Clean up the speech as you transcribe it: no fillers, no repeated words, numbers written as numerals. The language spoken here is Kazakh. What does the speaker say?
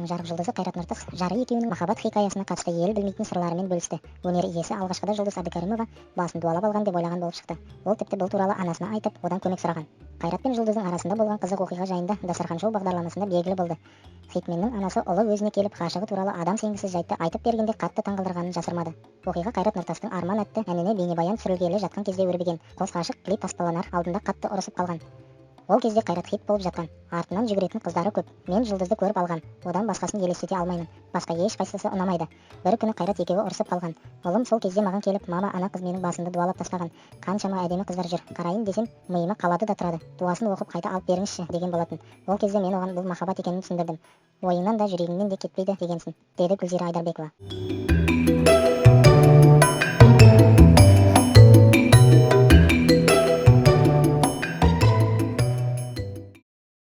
фильмінің жарық жұлдызы Қайрат Нұртас жары екеуінің махаббат хикаясына қатысты ел білмейтін сырларымен бөлісті. Өнер иесі алғашқыда Жұлдыз Әбдікәрімова басын дуалап алған деп ойлаған болып шықты. Ол тіпті бұл туралы анасына айтып, одан көмек сұраған. Қайрат пен Жұлдыздың арасында болған қызық оқиға жайында Дастархан шоу бағдарламасында белгілі болды. Хитменнің анасы ұлы өзіне келіп ғашығы туралы адам сенгісіз жайтты айтып бергенде қатты таңғалдырғанын жасырмады. Оқиға Қайрат Нұртастың Арман атты әніне бейнебаян түсірілгелі жатқан кезде өрбіген. Қос ғашық клип таспаланар алдында қатты ұрысып қалған. Ол кезде Қайрат хит болып жатқан. Артынан жүгіретін қыздары көп. Мен Жұлдызды көріп алған. Одан басқасын елестете алмаймын. Басқа ешқайсысы ұнамайды. Бір күні Қайрат екеуі ұрысып қалған. Ұлым сол кезде маған келіп, мама, ана қыз менің басымды дуалап тастаған. Қаншама әдемі қыздар жүр. Қарайын десем, миыма қалады да тұрады. Дуасын оқып қайта алып беріңізші деген болатын. Ол кезде мен оған бұл махаббат екенін түсіндірдім. Ойыңнан да жүрегіңнен де кетпейді дегенсің, деді Гүлзира Айдарбекова.